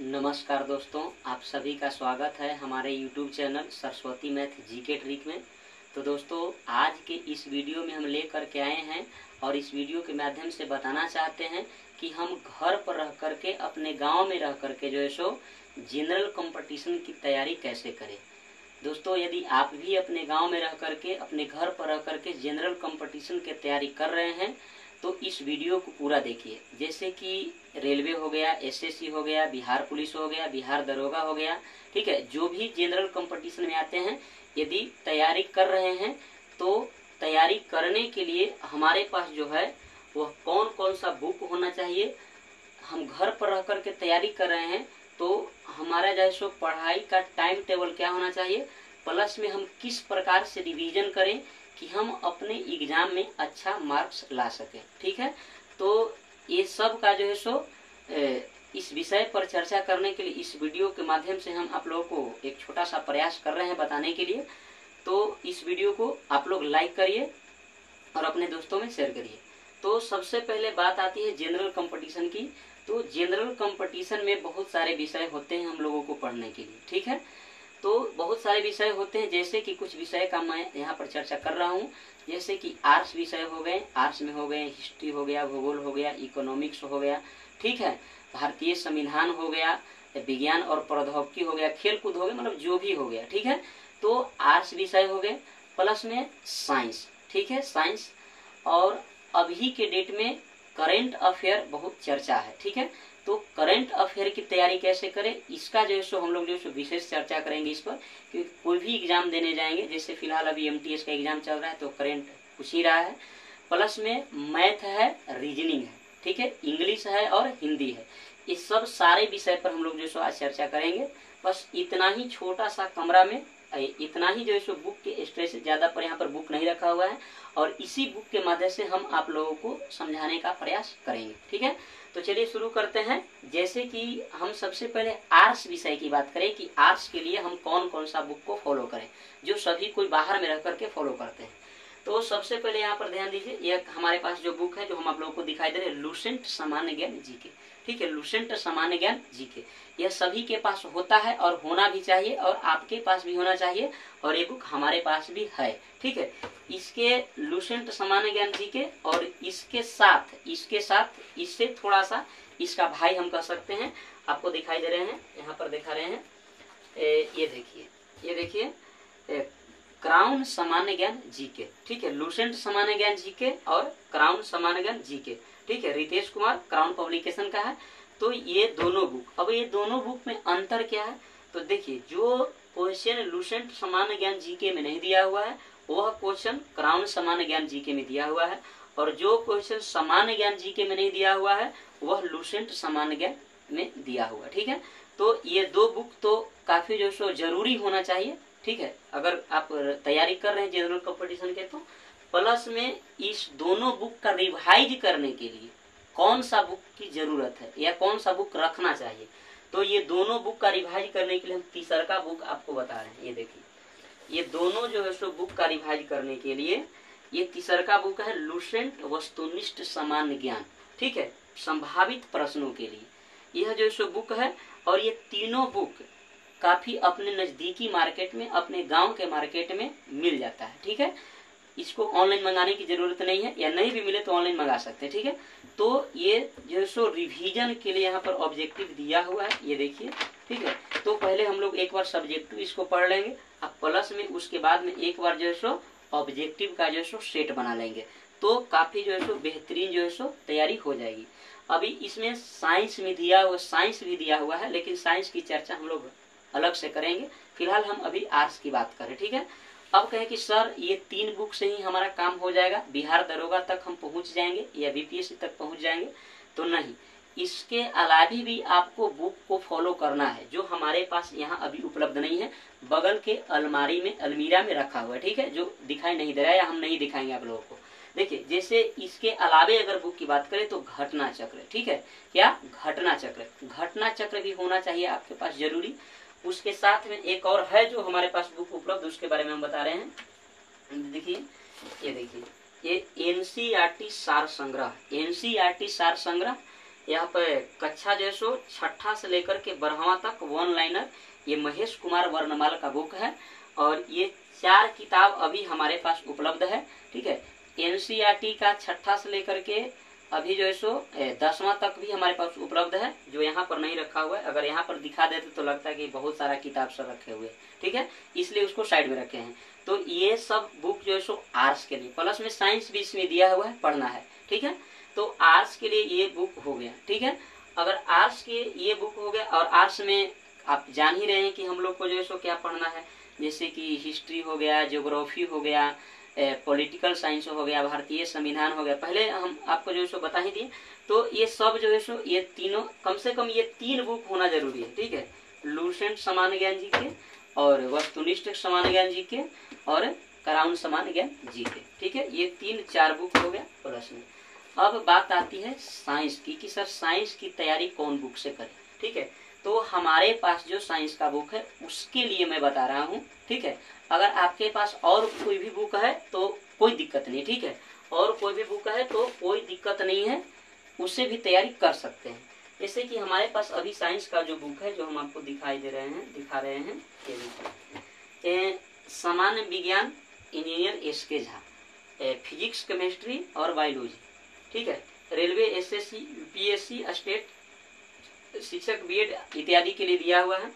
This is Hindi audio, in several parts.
नमस्कार दोस्तों, आप सभी का स्वागत है हमारे YouTube channel Saraswati math GK trick में। तो दोस्तों, आज के इस वीडियो में हम लेकर के आए हैं और इस वीडियो के माध्यम से बताना चाहते हैं कि हम घर पर रह करके, अपने गांव में रह करके जो है सो जनरल कंपटीशन की तैयारी कैसे करें। दोस्तों, यदि आप भी अपने गांव में रह करके, अपने घर पर रह करके जनरल कंपटीशन की तैयारी कर रहे हैं तो इस वीडियो को पूरा देखिए। जैसे कि रेलवे हो गया, एसएससी हो गया, बिहार पुलिस हो गया, बिहार दरोगा हो गया, ठीक है, जो भी जनरल कंपटीशन में आते हैं, यदि तैयारी कर रहे हैं तो तैयारी करने के लिए हमारे पास जो है वह कौन कौन सा बुक होना चाहिए। हम घर पर रह करके तैयारी कर रहे हैं तो हमारा जो है सो पढ़ाई का टाइम टेबल क्या होना चाहिए, प्लस में हम किस प्रकार से रिवीजन करें कि हम अपने एग्जाम में अच्छा मार्क्स ला सकें। ठीक है, तो ये सब का जो है सो इस विषय पर चर्चा करने के लिए इस वीडियो के माध्यम से हम आप लोगों को एक छोटा सा प्रयास कर रहे हैं बताने के लिए। तो इस वीडियो को आप लोग लाइक करिए और अपने दोस्तों में शेयर करिए। तो सबसे पहले बात आती है जनरल कंपटीशन की। तो जनरल कंपटीशन में बहुत सारे विषय होते हैं हम लोगों को पढ़ने के लिए। ठीक है, तो बहुत सारे विषय होते हैं, जैसे कि कुछ विषय का मैं यहाँ पर चर्चा कर रहा हूँ। जैसे कि आर्ट्स विषय हो गए, आर्ट्स में हो गए हिस्ट्री हो गया, भूगोल हो गया, इकोनॉमिक्स हो गया, ठीक है, भारतीय संविधान हो गया, विज्ञान और प्रौद्योगिकी हो गया, खेल कूद हो गया, मतलब जो भी हो गया। ठीक है, तो आर्ट्स विषय हो गए, प्लस में साइंस। ठीक है, साइंस। और अभी के डेट में करेंट अफेयर बहुत चर्चा है। ठीक है, तो करंट अफेयर की तैयारी कैसे करें, इसका जो है सो हम लोग जो है विशेष चर्चा करेंगे इस पर। क्योंकि कोई भी एग्जाम देने जाएंगे, जैसे फिलहाल अभी एमटीएस का एग्जाम चल रहा है तो करंट पूछ ही रहा है, प्लस में मैथ है, रीजनिंग है, ठीक है, इंग्लिश है और हिंदी है। इस सब सारे विषय पर हम लोग जो है आज चर्चा करेंगे। बस इतना ही छोटा सा कमरा में इतना ही जो है सो बुक के स्ट्रेस, ज्यादा पर यहाँ पर बुक नहीं रखा हुआ है और इसी बुक के माध्यम से हम आप लोगों को समझाने का प्रयास करेंगे। ठीक है, तो चलिए शुरू करते हैं। जैसे कि हम सबसे पहले आर्ट्स विषय की बात करें कि आर्ट्स के लिए हम कौन कौन सा बुक को फॉलो करें, जो सभी कोई बाहर में रह करके फॉलो करते हैं। तो सबसे पहले यहाँ पर ध्यान दीजिए, यह हमारे पास जो बुक है जो हम आप लोगों को दिखाई दे रहे हैं, लुसेंट सामान्य ज्ञान जीके। ठीक है, लुसेंट सामान्य ज्ञान जीके, यह सभी के पास होता है और होना भी चाहिए और आपके पास भी होना चाहिए और ये बुक हमारे पास भी है। ठीक है, इसके लुसेंट सामान्य ज्ञान जीके और इसके साथ इससे थोड़ा सा इसका भाई हम कह सकते हैं, आपको दिखाई दे रहे हैं, यहाँ पर दिखा रहे हैं, ये देखिए क्राउन सामान्य ज्ञान जीके। ठीक है, लुसेंट सामान्य ज्ञान जीके और क्राउन सामान्य ज्ञान जीके। ठीक है, रितेश कुमार, क्राउन पब्लिकेशन का है। तो ये दोनों बुक, अब ये दोनों बुक में अंतर क्या है, तो देखिए जो क्वेश्चन लुसेंट सामान्य ज्ञान जीके में नहीं दिया हुआ है वह क्वेश्चन क्राउन सामान्य ज्ञान जीके में दिया हुआ है, और जो क्वेश्चन सामान्य ज्ञान जीके में नहीं दिया हुआ है वह लुसेंट सामान्य ज्ञान में दिया हुआ। ठीक है, तो ये दो बुक तो काफी जो सो जरूरी होना चाहिए। ठीक है, अगर आप तैयारी कर रहे हैं जनरल कंपटीशन के, तो प्लस में इस दोनों बुक का रिवाइज करने के लिए कौन सा बुक की जरूरत है या कौन सा बुक रखना चाहिए, तो ये दोनों बुक का रिवाइज करने के लिए हम तीसरा बुक आपको बता रहे हैं। ये देखिए, ये दोनों जो है सो बुक का रिवाइज करने के लिए ये तीसरा बुक है लुसेंट वस्तुनिष्ठ सामान्य ज्ञान। ठीक है, संभावित प्रश्नों के लिए यह जो सो बुक है। और ये तीनों बुक काफी अपने नजदीकी मार्केट में, अपने गांव के मार्केट में मिल जाता है। ठीक है, इसको ऑनलाइन मंगाने की जरूरत नहीं है, या नहीं भी मिले तो ऑनलाइन मंगा सकते हैं। ठीक है, तो ये जो सो रिवीजन के लिए यहाँ पर ऑब्जेक्टिव दिया हुआ है, ये देखिए। ठीक है, तो पहले हम लोग एक बार सब्जेक्टिव इसको पढ़ लेंगे, अब प्लस में उसके बाद में एक बार जो है सो ऑब्जेक्टिव का जो है सो सेट बना लेंगे, तो काफी जो है सो बेहतरीन जो है सो तैयारी हो जाएगी। अभी इसमें साइंस भी दिया हुआ है, लेकिन साइंस की चर्चा हम लोग अलग से करेंगे। फिलहाल हम अभी आर्ट्स की बात करें। ठीक है, अब कहें कि सर ये 3 बुक से ही हमारा काम हो जाएगा, बिहार दरोगा तक हम पहुंच जाएंगे या बीपीएससी तक पहुंच जाएंगे, तो नहीं, इसके अलावा भी आपको बुक को फॉलो करना है, जो हमारे पास यहाँ अभी उपलब्ध नहीं है, बगल के अलमीरा में रखा हुआ है। ठीक है, जो दिखाई नहीं दे रहा है या हम नहीं दिखाएंगे आप लोगों को। देखिए, जैसे इसके अलावे अगर बुक की बात करें तो घटना चक्र। ठीक है, क्या घटना चक्र भी होना चाहिए आपके पास जरूरी। उसके साथ में एक और है जो हमारे पास बुक उपलब्ध, उसके बारे में हम बता रहे हैं। देखिए, ये देखिए, ये एनसीईआरटी सार संग्रह, यहाँ पे कक्षा जो है सो छठा से लेकर के 12वां तक वन लाइनर, ये महेश कुमार वर्णमाल का बुक है। और ये 4 किताब अभी हमारे पास उपलब्ध है। ठीक है, एनसीईआरटी का छठा से लेकर के अभी जो है सो 10वां तक भी हमारे पास उपलब्ध है, जो यहाँ पर नहीं रखा हुआ है। अगर यहाँ पर दिखा देते तो लगता है कि बहुत सारा किताब सब रखे हुए। ठीक है, इसलिए उसको साइड में रखे हैं। तो ये सब बुक जो है सो आर्ट्स के लिए, प्लस में साइंस भी इसमें दिया हुआ है, पढ़ना है। ठीक है, तो आर्ट्स के लिए ये बुक हो गया। ठीक है, अगर आर्ट्स के ये बुक हो गया, और आर्ट्स में आप जान ही रहे हैं कि हम लोग को जो है सो क्या पढ़ना है, जैसे कि हिस्ट्री हो गया, ज्योग्राफी हो गया, पॉलिटिकल साइंस हो गया, भारतीय संविधान हो गया। पहले हम आपको जो है सो बता ही दिए। तो ये सब जो है सो ये तीनों, कम से कम ये 3 बुक होना जरूरी है। ठीक है, लूसेंट सामान्य ज्ञान जी के, और वस्तुनिष्ठ सामान्य ज्ञान जी के, और कराउन सामान्य ज्ञान जी के। ठीक है, ये 3-4 बुक हो गया प्लस में। अब बात आती है साइंस की कि सर साइंस की तैयारी कौन बुक से करें। ठीक है, तो हमारे पास जो साइंस का बुक है उसके लिए मैं बता रहा हूँ। ठीक है, अगर आपके पास और कोई भी बुक है तो कोई दिक्कत नहीं। ठीक है, और कोई भी बुक है तो कोई दिक्कत नहीं है, उससे भी तैयारी कर सकते हैं। जैसे कि हमारे पास अभी साइंस का जो बुक है, जो हम आपको दिखा रहे हैं, ये सामान्य विज्ञान engineer SK. Jha, physics, chemistry और बायोलॉजी। ठीक है, रेलवे, एसएससी, यूपीएससी, स्टेट शिक्षक, बीएड इत्यादि के लिए दिया हुआ है।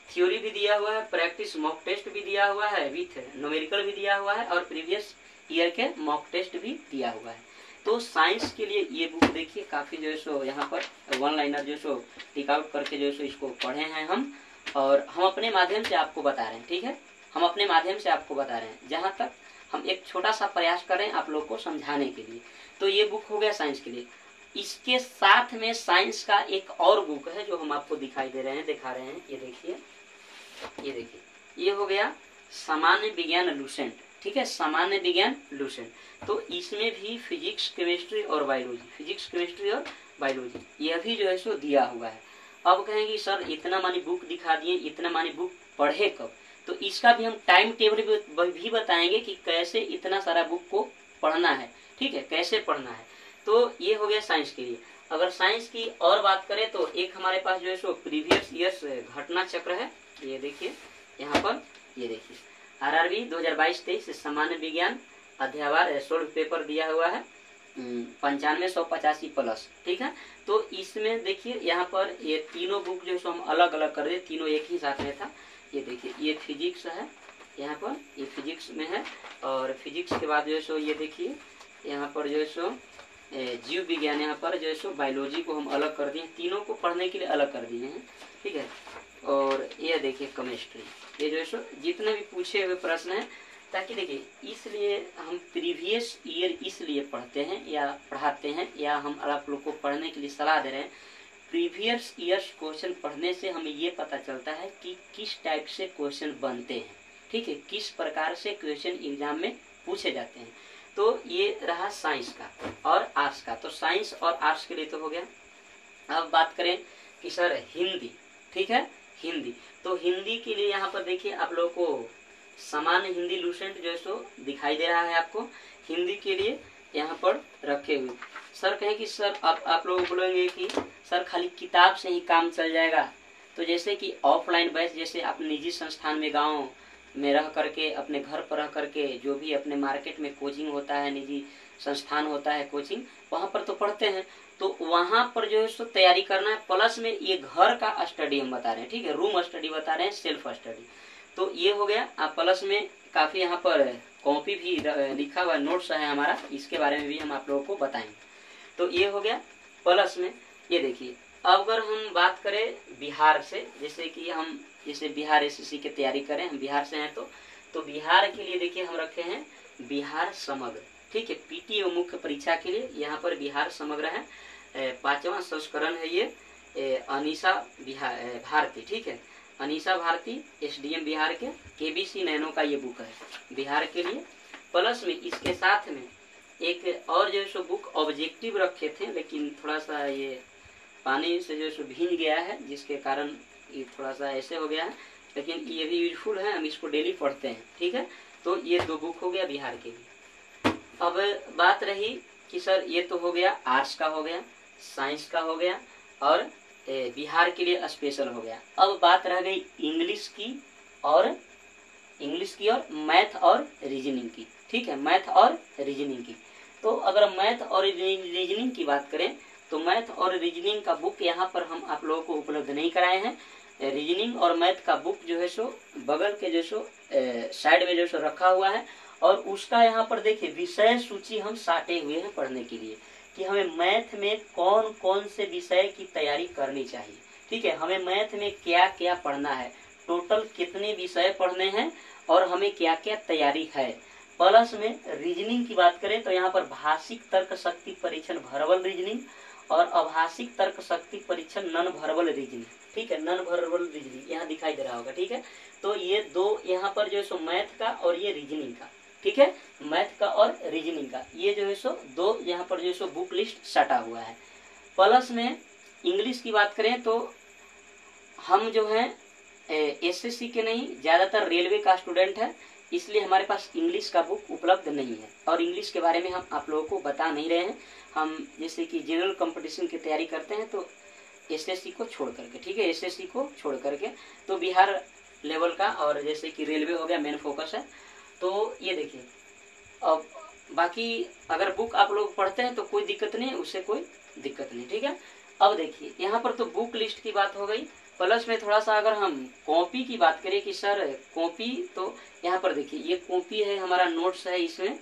थ्योरी भी दिया हुआ है, प्रैक्टिस मॉक टेस्ट भी दिया हुआ है, विथ न्यूमेरिकल भी दिया हुआ है, और प्रीवियस ईयर के मॉक टेस्ट भी दिया हुआ है। तो साइंस के लिए ये बुक देखिए, काफी जो है सो यहाँ पर वन लाइनर जो सो टिक आउट करके जो है सो इसको पढ़े हैं हम, और हम अपने माध्यम से आपको बता रहे हैं। ठीक है, हम अपने माध्यम से आपको बता रहे हैं, जहाँ तक हम एक छोटा सा प्रयास करें आप लोग को समझाने के लिए। तो ये बुक हो गया साइंस के लिए। इसके साथ में साइंस का एक और बुक है जो हम आपको दिखा रहे हैं, ये देखिए, ये हो गया सामान्य विज्ञान लूसेंट। ठीक है, सामान्य विज्ञान लूसेंट। तो इसमें भी फिजिक्स, केमिस्ट्री और बायोलॉजी यह भी जो है सो दिया हुआ है। अब कहेंगे सर इतना मानी बुक दिखा दिए, इतना मानी बुक पढ़े कब? तो इसका भी हम टाइम टेबल भी बताएंगे कि कैसे इतना सारा बुक को पढ़ना है। ठीक है, कैसे पढ़ना है। तो ये हो गया साइंस के लिए। अगर साइंस की और बात करें तो एक हमारे पास जो है सो प्रीवियस ईयर्स घटना चक्र है। ये देखिए यहाँ पर, ये देखिए आरआरबी 2022-23 सामान्य विज्ञान अध्यावार 16 पेपर दिया हुआ है, 9585 प्लस। ठीक है, तो इसमें देखिए यहाँ पर ये तीनों बुक जो है हम अलग अलग कर रहे, तीनों एक ही साथ में था। ये देखिए ये फिजिक्स है, यहाँ पर ये फिजिक्स में है, और फिजिक्स के बाद जो है सो ये देखिए यहाँ पर जो है सो जीव विज्ञान, यहाँ पर जो है सो बायोलॉजी को हम अलग कर दिए, तीनों को पढ़ने के लिए अलग कर दिए हैं। ठीक है, और ये देखिए केमिस्ट्री, ये जो है सो जितने भी पूछे हुए प्रश्न हैं, ताकि देखिए इसलिए हम प्रीवियस ईयर इसलिए पढ़ते हैं या पढ़ाते हैं, या हम आप लोग को पढ़ने के लिए सलाह दे रहे हैं। प्रीवियस ईयर्स क्वेश्चन पढ़ने से हमें ये पता चलता है कि किस टाइप से क्वेश्चन बनते हैं। ठीक है, किस प्रकार से क्वेश्चन एग्जाम में पूछे जाते हैं। तो ये रहा साइंस का और आर्ट्स का। तो साइंस और आर्ट्स के लिए तो हो गया। अब बात करें कि सर हिंदी। ठीक है, हिंदी, तो हिंदी के लिए यहाँ पर देखिए आप लोगों को सामान्य हिंदी लूसेंट जो है सो दिखाई दे रहा है आपको। हिंदी के लिए यहाँ पर रखे हुए। सर कहें कि सर आप लोग बोलेंगे कि सर खाली किताब से ही काम चल जाएगा। तो जैसे कि ऑफलाइन बैच, जैसे आप निजी संस्थान में गाँव में रह करके, अपने घर पर रह करके, जो भी अपने मार्केट में कोचिंग होता है, निजी संस्थान होता है कोचिंग, वहाँ पर तो पढ़ते हैं। तो वहाँ पर जो है सो तैयारी करना है। प्लस में ये घर का स्टडी हम बता रहे हैं। ठीक है, रूम स्टडी बता रहे हैं, सेल्फ स्टडी। तो ये हो गया। प्लस में काफ़ी यहाँ पर कॉपी भी लिखा हुआ नोट्स है हमारा, इसके बारे में भी हम आप लोगों को बताएंगे। तो ये हो गया। प्लस में ये देखिए, अब अगर हम बात करें बिहार से, जैसे बिहार एसएससी की तैयारी करें, हम बिहार से हैं तो बिहार के लिए देखिए हम रखे हैं बिहार समग्र। ठीक है, पीटी एवं मुख्य परीक्षा के लिए यहाँ पर बिहार समग्र है। 5वां संस्करण है ये, अनीसा भारती। ठीक है, अनीसा भारती एसडीएम बिहार के, केबीसी नैनो का ये बुक है बिहार के लिए। प्लस में इसके साथ में एक और जो सो बुक ऑब्जेक्टिव रखे थे, लेकिन थोड़ा सा ये पानी से जो सो भीग गया है, जिसके कारण ये थोड़ा सा ऐसे हो गया है, लेकिन ये भी यूजफुल है, हम इसको डेली पढ़ते हैं। ठीक है, तो ये 2 बुक हो गया बिहार के लिए। अब बात रही कि सर ये तो हो गया आर्ट्स का हो गया। साइंस का हो गया और बिहार के लिए स्पेशल हो गया। अब बात रह गई इंग्लिश की और मैथ और रीजनिंग की। ठीक है, मैथ और रीजनिंग की। तो अगर मैथ और रीजनिंग की बात करें तो मैथ और रीजनिंग का बुक यहाँ पर हम आप लोगों को उपलब्ध नहीं कराए हैं। रीजनिंग और मैथ का बुक जो है सो बगल के जो सो साइड में जो सो रखा हुआ है, और उसका यहाँ पर देखिए विषय सूची हम साटे हुए हैं पढ़ने के लिए कि हमें मैथ में कौन कौन से विषय की तैयारी करनी चाहिए। ठीक है, हमें मैथ में क्या क्या पढ़ना है, टोटल कितने विषय पढ़ने हैं और हमें क्या क्या तैयारी है। प्लस में रीजनिंग की बात करें तो यहाँ पर भाषिक तर्क शक्ति परीक्षण वर्बल रीजनिंग और अभाषिक तर्क शक्ति परीक्षण नॉन वर्बल रीजनिंग। ठीक है, नॉन वर्बल रीजनिंग यहाँ दिखाई दे रहा होगा। ठीक है, तो ये दो यहाँ पर जो है सो मैथ का और ये रीजनिंग का। ठीक है, मैथ का और रीजनिंग का ये जो है सो दो यहाँ पर जो है सो बुक लिस्ट सटा हुआ है। प्लस में इंग्लिश की बात करें तो हम जो है एसएससी के नहीं, ज्यादातर रेलवे का स्टूडेंट है, इसलिए हमारे पास इंग्लिश का बुक उपलब्ध नहीं है और इंग्लिश के बारे में हम आप लोगों को बता नहीं रहे हैं। हम जैसे कि जनरल कंपटीशन की तैयारी करते हैं तो एसएससी को छोड़ करके, ठीक है, एसएससी को छोड़ करके तो बिहार लेवल का और जैसे कि रेलवे हो गया मेन फोकस है। तो ये देखिए, अब बाकी अगर बुक आप लोग पढ़ते हैं तो कोई दिक्कत नहीं है, उससे कोई दिक्कत नहीं। ठीक है, अब देखिए यहाँ पर तो बुक लिस्ट की बात हो गई। प्लस में थोड़ा सा अगर हम कॉपी की बात करें कि सर कॉपी, तो यहाँ पर देखिए ये कॉपी है, हमारा नोट्स है, इसमें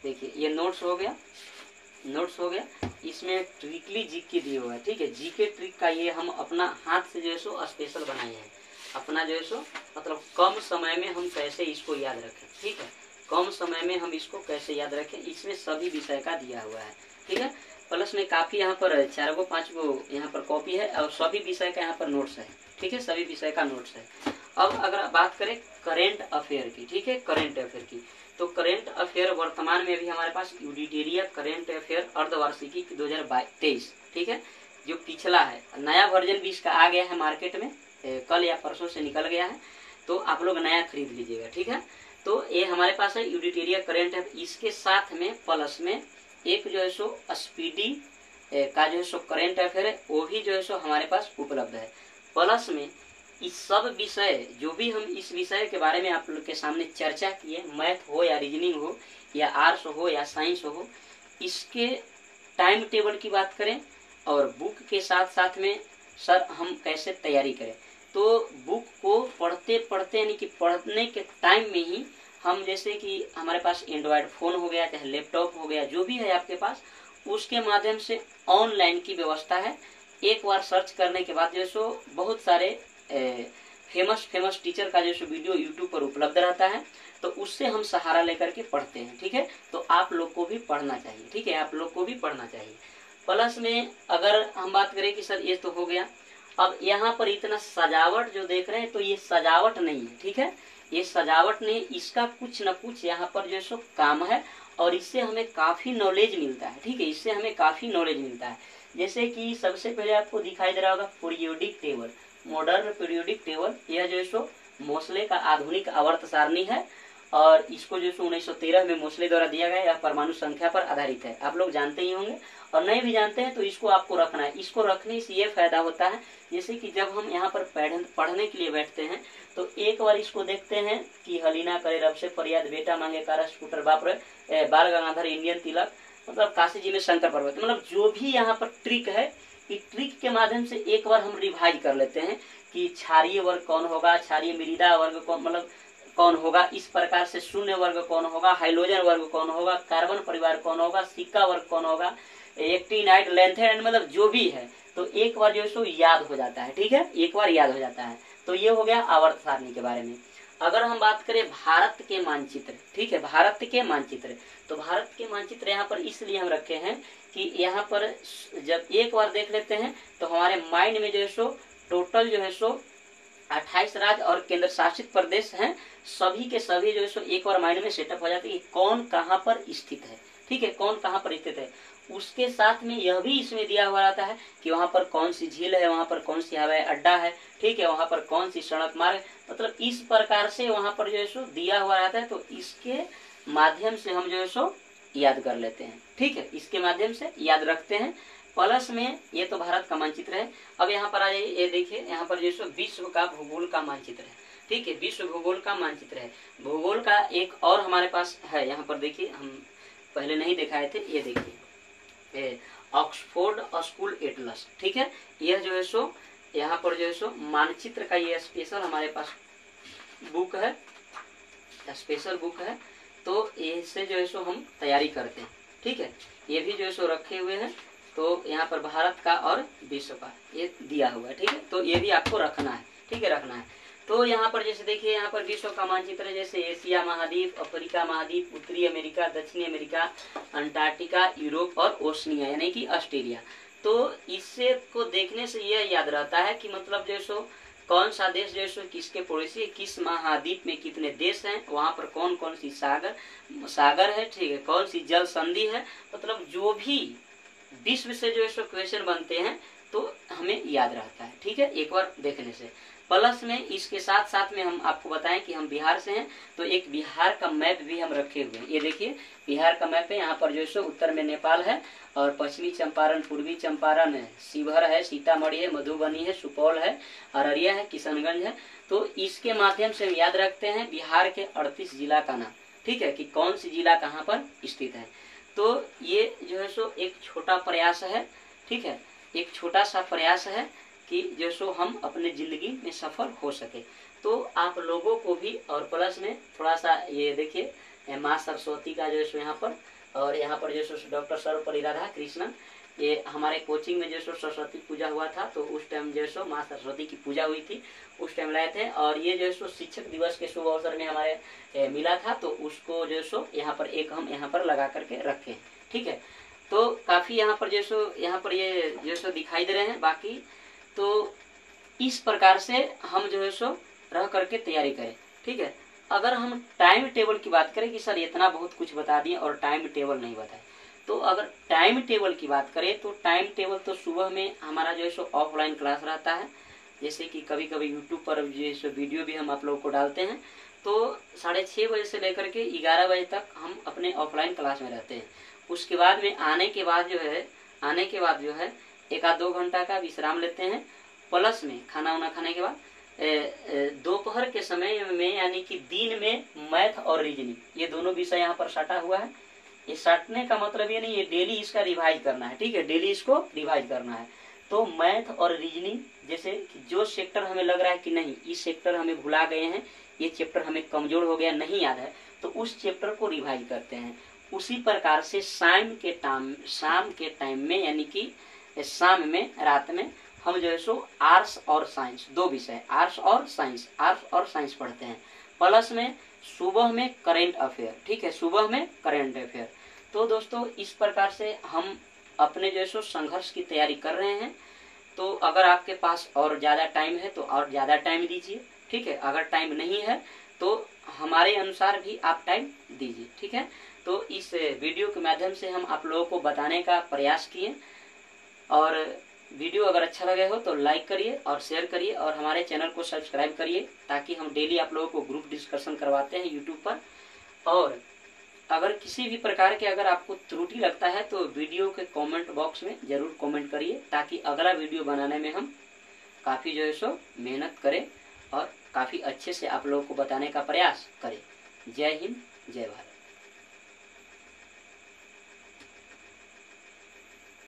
देखिए ये नोट्स हो गया, इसमें ट्रिकली जीके दिए हुआ है। ठीक है, जीके ट्रिक का ये हम अपना हाथ से जो है सो स्पेशल बनाए हैं, अपना जो है सो मतलब कम समय में हम कैसे इसको याद रखें। ठीक है, कम समय में हम इसको कैसे याद रखें, इसमें सभी विषय का दिया हुआ है। ठीक है, प्लस में काफी यहाँ पर 4 गो 5 गो यहाँ पर कॉपी है और सभी विषय का यहाँ पर नोट्स है। ठीक है, सभी विषय का नोट्स है। अब अगर बात करें करेंट अफेयर की, ठीक है, करेंट अफेयर की, तो करेंट अफेयर वर्तमान में अभी हमारे पास यूडिटेरिया करेंट अफेयर अर्धवार्षिकी 2023, ठीक है, जो पिछला है, नया वर्जन भी इसका आ गया है मार्केट में, कल या परसों से निकल गया है, तो आप लोग नया खरीद लीजिएगा। ठीक है, तो ये हमारे पास है यूडिटेरिया करेंट अफेयर। इसके साथ में प्लस में एक जो है सो स्पीडी का जो है सो करेंट अफेयर है, वो भी जो है सो हमारे पास उपलब्ध है। प्लस में इस सब विषय जो भी हम इस विषय के बारे में आप लोग के सामने चर्चा किए, मैथ हो या रीजनिंग हो या आर्ट्स हो या साइंस हो, इसके टाइम टेबल की बात करें और बुक के साथ साथ में सर हम कैसे तैयारी करें, तो बुक को पढ़ते पढ़ते यानी कि पढ़ने के टाइम में ही हम, जैसे कि हमारे पास एंड्रॉयड फ़ोन हो गया चाहे लैपटॉप हो गया, जो भी है आपके पास, उसके माध्यम से ऑनलाइन की व्यवस्था है। एक बार सर्च करने के बाद जो सो बहुत सारे फेमस टीचर का जो सो वीडियो यूट्यूब पर उपलब्ध रहता है, तो उससे हम सहारा लेकर के पढ़ते हैं। ठीक है, तो आप लोग को भी पढ़ना चाहिए। ठीक है, आप लोग को भी पढ़ना चाहिए। प्लस में अगर हम बात करें कि सर ये तो हो गया, अब यहाँ पर इतना सजावट जो देख रहे हैं तो ये सजावट नहीं है। ठीक है, ये सजावट नहीं, इसका कुछ न कुछ यहाँ पर जो सो काम है और इससे हमें काफी नॉलेज मिलता है। ठीक है, इससे हमें काफी नॉलेज मिलता है। जैसे कि सबसे पहले आपको दिखाई दे रहा होगा periodic table, modern periodic table. यह जो सो मोस्ले का आधुनिक आवर्त सारणी है और इसको जो सो 1913 में मोस्ले द्वारा दिया गया, यह परमाणु संख्या पर आधारित है। आप लोग जानते ही होंगे, और नहीं भी जानते हैं तो इसको आपको रखना है। इसको रखने से ये फायदा होता है, जैसे कि जब हम यहाँ पर पढ़ने के लिए बैठते हैं तो एक बार इसको देखते हैं कि हलीना करे रब से फरियाद, बेटा मांगे कारस स्कूटर बाप रे, बाल गंगाधर इंडियन तिलक, मतलब काशी जी में शंकर पर्वत, मतलब जो भी यहाँ पर ट्रिक है, इस ट्रिक के माध्यम से एक बार हम रिवाइज कर लेते हैं कि क्षारीय वर्ग कौन होगा, क्षारीय मृदा वर्ग कौन मतलब कौन होगा, इस प्रकार से शून्य वर्ग कौन होगा, हाइड्रोजन वर्ग कौन होगा, कार्बन परिवार कौन होगा, सिक्का वर्ग कौन होगा, एक्टिनाइट, लेंथेड, मतलब जो भी है, तो एक बार जो सो याद हो जाता है। ठीक है, एक बार याद हो जाता है। तो ये हो गया आवर्त सारणी के बारे में। अगर हम बात करें भारत के मानचित्र, ठीक है, भारत के मानचित्र, तो भारत के मानचित्र यहाँ पर इसलिए हम रखे हैं कि यहाँ पर जब एक बार देख लेते हैं तो हमारे माइंड में जो है सो टोटल जो है सो 28 राज्य और केंद्र शासित प्रदेश हैं, सभी के सभी जो है सो एक बार माइंड में सेटअप हो जाते हैं कि कौन कहाँ पर स्थित है। ठीक है, कौन कहाँ पर स्थित है। उसके साथ में यह भी इसमें दिया हुआ रहता है कि वहां पर कौन सी झील है, वहां पर कौन सी हवाई अड्डा है, ठीक है, वहां पर कौन सी सड़क मार्ग, मतलब इस प्रकार से वहां पर जो है सो दिया हुआ रहता है। तो इसके माध्यम से हम जो है सो याद कर लेते हैं। ठीक है, इसके माध्यम से याद रखते हैं। प्लस में ये तो भारत का मानचित्र है। अब यहाँ पर आ जाइए, ये देखिए यहाँ पर जो है विश्व का भूगोल का मानचित्र है। ठीक है, विश्व भूगोल का मानचित्र है। भूगोल का एक और हमारे पास है, यहाँ पर देखिए, हम पहले नहीं दिखाए थे, ये देखिए ऑक्सफोर्ड स्कूल एटलस। ठीक है, यह जो है सो यहाँ पर जो है सो मानचित्र का ये स्पेशल हमारे पास बुक है, स्पेशल बुक है। तो इससे जो है सो हम तैयारी करते हैं। ठीक है, ये भी जो है सो रखे हुए हैं। तो यहाँ पर भारत का और विश्व का ये दिया हुआ है। ठीक है, तो ये भी आपको रखना है। ठीक है, रखना है। तो यहाँ पर जैसे देखिए, यहाँ पर विश्व का मानचित्र है, जैसे एशिया महाद्वीप, अफ्रीका महाद्वीप, उत्तरी अमेरिका, दक्षिणी अमेरिका, अंटार्कटिका, यूरोप और ओशनिया यानी कि ऑस्ट्रेलिया। तो इससे को देखने से यह याद रहता है कि मतलब जो सो कौन सा देश जो सो किसके पड़ोसी है, किस महाद्वीप में कितने देश हैं, वहाँ पर कौन कौन सी सागर है। ठीक है, कौन सी जल संधि है, मतलब जो भी विश्व से जो सो क्वेश्चन बनते हैं तो हमें याद रहता है। ठीक है, एक बार देखने से। प्लस में इसके साथ साथ में हम आपको बताएं कि हम बिहार से हैं, तो एक बिहार का मैप भी हम रखे हुए हैं। ये देखिए बिहार का मैप है। यहाँ पर जो है उत्तर में नेपाल है, और पश्चिमी चंपारण, पूर्वी चंपारण है, शिवहर है, सीतामढ़ी है, मधुबनी है, सुपौल है, अररिया है, किशनगंज है। तो इसके माध्यम से हम याद रखते हैं बिहार के 38 जिला का नाम। ठीक है, कि कौन सी जिला कहाँ पर स्थित है। तो ये जो है सो एक छोटा प्रयास है। ठीक है, एक छोटा सा प्रयास है कि जो सो हम अपने जिंदगी में सफल हो सके। तो आप लोगों को भी, और प्लस में थोड़ा सा ये देखिए माँ सरस्वती का जो है यहाँ पर, और यहाँ पर जो है डॉक्टर सर्वपल्ली राधाकृष्णन, ये हमारे कोचिंग में जो है सरस्वती पूजा हुआ था, तो उस टाइम जो है माँ सरस्वती की पूजा हुई थी, उस टाइम लाए थे। और ये जो है शिक्षक दिवस के शुभ अवसर में हमारे मिला था, तो उसको जो है यहाँ पर एक हम यहाँ पर लगा करके रखे। ठीक है, तो काफी यहाँ पर जो है यहाँ पर ये जो है दिखाई दे रहे हैं। बाकी तो इस प्रकार से हम जो है सो रह करके तैयारी करें। ठीक है, अगर हम टाइम टेबल की बात करें कि सर इतना बहुत कुछ बता दिए और टाइम टेबल नहीं बताए, तो अगर टाइम टेबल की बात करें तो टाइम टेबल तो सुबह में हमारा जो है सो ऑफलाइन क्लास रहता है। जैसे कि कभी कभी यूट्यूब पर जो है सो वीडियो भी हम आप लोगों को डालते हैं। तो 6:30 बजे से लेकर के 11 बजे तक हम अपने ऑफलाइन क्लास में रहते हैं। उसके बाद में आने के बाद जो है 1-2 घंटा का विश्राम लेते हैं। प्लस में खाना वाना खाने के बाद दोपहर के समय में यानी कि दिन में मैथ और रीजनिंग, ये दोनों विषय यहाँ पर सटा हुआ है। ये सटने का मतलब ये नहीं है, डेली इसका रिवाइज करना है। ठीक है, डेली इसको रिवाइज करना है। तो मैथ और रीजनिंग, जैसे जो सेक्टर हमें लग रहा है कि नहीं इस सेक्टर हमें भुला गए हैं, ये चैप्टर हमें कमजोर हो गया, नहीं याद है, तो उस चैप्टर को रिवाइज करते हैं। उसी प्रकार से शाम के टाइम में यानी कि शाम में, रात में हम जो है सो आर्ट्स और साइंस, 2 विषय आर्ट्स और साइंस पढ़ते हैं। प्लस में सुबह में करेंट अफेयर। ठीक है, सुबह में करेंट अफेयर। तो दोस्तों इस प्रकार से हम अपने जो है सो संघर्ष की तैयारी कर रहे हैं। तो अगर आपके पास और ज्यादा टाइम है तो और ज्यादा टाइम दीजिए। ठीक है, अगर टाइम नहीं है तो हमारे अनुसार भी आप टाइम दीजिए। ठीक है, तो इस वीडियो के माध्यम से हम आप लोगों को बताने का प्रयास किए। और वीडियो अगर अच्छा लगे हो तो लाइक करिए और शेयर करिए, और हमारे चैनल को सब्सक्राइब करिए, ताकि हम डेली आप लोगों को ग्रुप डिस्कशन करवाते हैं यूट्यूब पर। और अगर किसी भी प्रकार के अगर आपको त्रुटि लगता है तो वीडियो के कमेंट बॉक्स में जरूर कमेंट करिए, ताकि अगला वीडियो बनाने में हम काफ़ी जो है सो मेहनत करें और काफ़ी अच्छे से आप लोगों को बताने का प्रयास करें। जय हिंद, जय भारत।